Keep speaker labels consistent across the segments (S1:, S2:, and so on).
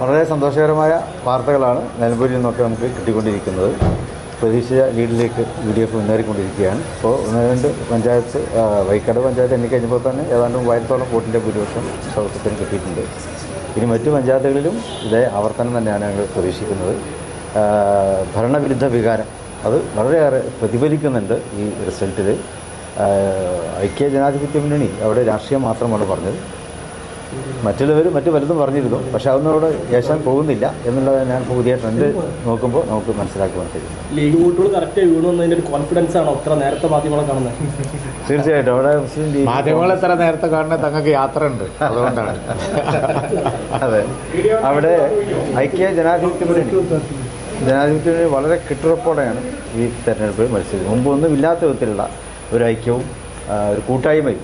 S1: വളരെ സന്തോഷകരമായ വാർത്തകളാണ് നിലമ്പൂരിൽ നിന്നൊക്കെ നമുക്ക് കിട്ടിക്കൊണ്ടിരിക്കുന്നത്. പ്രതീക്ഷിച്ച ലീഡിലേക്ക് UDF മുന്നേറിക്കൊണ്ടിരിക്കുകയാണ്. ഇപ്പോൾ 1-2 പഞ്ചായത്ത്, വൈക്കാട് പഞ്ചായത്ത് എണ്ണിക്കഴിഞ്ഞപ്പോൾ തന്നെ ഏതാണ്ട് 3000-ഓളം വോട്ടിൻ്റെ ഭൂരിപക്ഷം സൗഹൃദത്തിന് കിട്ടിയിട്ടുണ്ട്. ഇനി മറ്റു പഞ്ചായത്തുകളിലും ഇതേ ആവർത്തനം തന്നെയാണ് ഞങ്ങൾ പ്രതീക്ഷിക്കുന്നത്. ഭരണവിരുദ്ധ വികാരം അത് വളരെയേറെ പ്രതിഫലിക്കുന്നുണ്ട് ഈ റിസൾട്ടിൽ. ഐക്യ ജനാധിപത്യ മുന്നണി അവിടെ രാഷ്ട്രീയം മാത്രമാണ് പറഞ്ഞത്. മറ്റുള്ളവർ മറ്റു പലതും പറഞ്ഞിരുന്നു, പക്ഷെ അതൊന്നും ഏശാൻ പോകുന്നില്ല എന്നുള്ളത് ഞാൻ പുതിയ ട്രെൻഡ് നോക്കുമ്പോൾ നമുക്ക് മനസ്സിലാക്കുവാൻ കഴിയും.
S2: ലീഗ് വോട്ടുകൾ കറക്റ്റ് വീഴുന്നതിൻ്റെ ഒരു കോൺഫിഡൻസ് ആണോ ഇത്ര നേരത്തെ മാധ്യമങ്ങളെ കാണുന്നത്?
S1: തീർച്ചയായിട്ടും അവിടെ മുസ്ലിം ലീഗ്
S3: മാധ്യമങ്ങൾ എത്ര നേരത്തെ കാണുന്നത് തങ്ങൾക്ക് യാത്ര ഉണ്ട്, അതുകൊണ്ടാണ്.
S1: അതെ, അവിടെ ഐക്യ ജനാധിപത്യ മുന്നണി വളരെ കെട്ടുറപ്പോടെയാണ് ഈ തെരഞ്ഞെടുപ്പ് മത്സരിച്ചത്. മുമ്പൊന്നും ഇല്ലാത്ത വിധത്തിലുള്ള ഒരു ഐക്യവും ഒരു കൂട്ടായ്മയും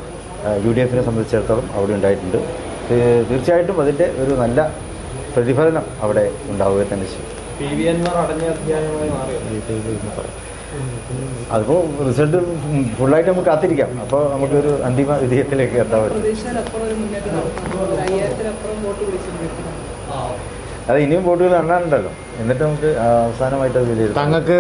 S1: UDFനെ സംബന്ധിച്ചിടത്തോളം അവിടെ ഉണ്ടായിട്ടുണ്ട്. തീർച്ചയായിട്ടും അതിൻ്റെ ഒരു നല്ല പ്രതിഫലനം അവിടെ ഉണ്ടാവുക തന്നെ ചെയ്യും. അതിപ്പോൾ റിസൾട്ട് ഫുള്ളായിട്ട് നമുക്ക് കാത്തിരിക്കാം. അപ്പോൾ നമുക്കൊരു അന്തിമ വിജയത്തിലേക്ക് എത്താൻ പറ്റും. അത് ഇനിയും വോട്ടുകൾ എണ്ണാനുണ്ടല്ലോ, എന്നിട്ട് നമുക്ക് അവസാനമായിട്ട് അത് വിലയിരുത്താം.
S3: തങ്ങൾക്ക്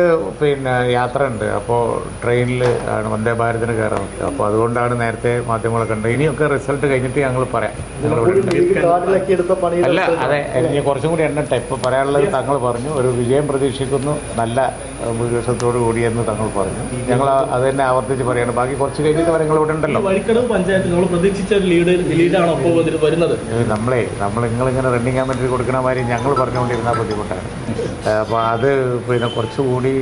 S3: യാത്ര ഉണ്ട്, അപ്പോൾ ട്രെയിനിൽ ആണ് വന്ദേ ഭാരതിന് കയറാൻ പറ്റുക. അപ്പോൾ അതുകൊണ്ടാണ് നേരത്തെ മാധ്യമങ്ങളെ കണ്ടത്. ഇനിയൊക്കെ റിസൾട്ട് കഴിഞ്ഞിട്ട് ഞങ്ങൾ പറയാം. അല്ല, അതെ, ഇനി കുറച്ചും കൂടി എണ്ണട്ടെ. ഇപ്പോൾ പറയാനുള്ളത് തങ്ങൾ പറഞ്ഞു, ഒരു വിജയം പ്രതീക്ഷിക്കുന്നു, നല്ല ഭൂരിപക്ഷത്തോടു കൂടിയെന്ന് തങ്ങൾ പറഞ്ഞു. ഞങ്ങൾ അത് തന്നെ ആവർത്തിച്ച് പറയാണ്. ബാക്കി കുറച്ച് കഴിഞ്ഞിട്ട് വരെ ഇവിടെ ഉണ്ടല്ലോ.
S2: പഞ്ചായത്ത് നമ്മൾ പ്രതീക്ഷിച്ച ലീഡാണ് അപ്പോൾ വരുന്നത്.
S3: നിങ്ങളിങ്ങനെ റണ്ണിങ് കമ്മിറ്റി കൊടുക്കണ മാതിരി ഞങ്ങൾ പറഞ്ഞുകൊണ്ടിരുന്നാൽ ബുദ്ധിമുട്ടാണ്. അപ്പോൾ അത് കുറച്ചുകൂടി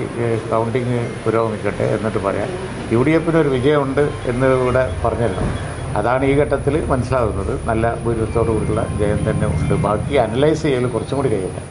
S3: കൗണ്ടിങ് പുരോഗമിക്കട്ടെ, എന്നിട്ട് പറയാം. UDFന് ഒരു വിജയമുണ്ട് എന്ന് ഇവിടെ പറഞ്ഞല്ലോ. അതാണ് ഈ ഘട്ടത്തിൽ മനസ്സിലാകുന്നത്. നല്ല ഭൂരിപക്ഷത്തോടു കൂടിയുള്ള ജയം തന്നെ ഉണ്ട്. ബാക്കി അനലൈസ് ചെയ്യൽ കുറച്ചും കൂടി കഴിയട്ടെ.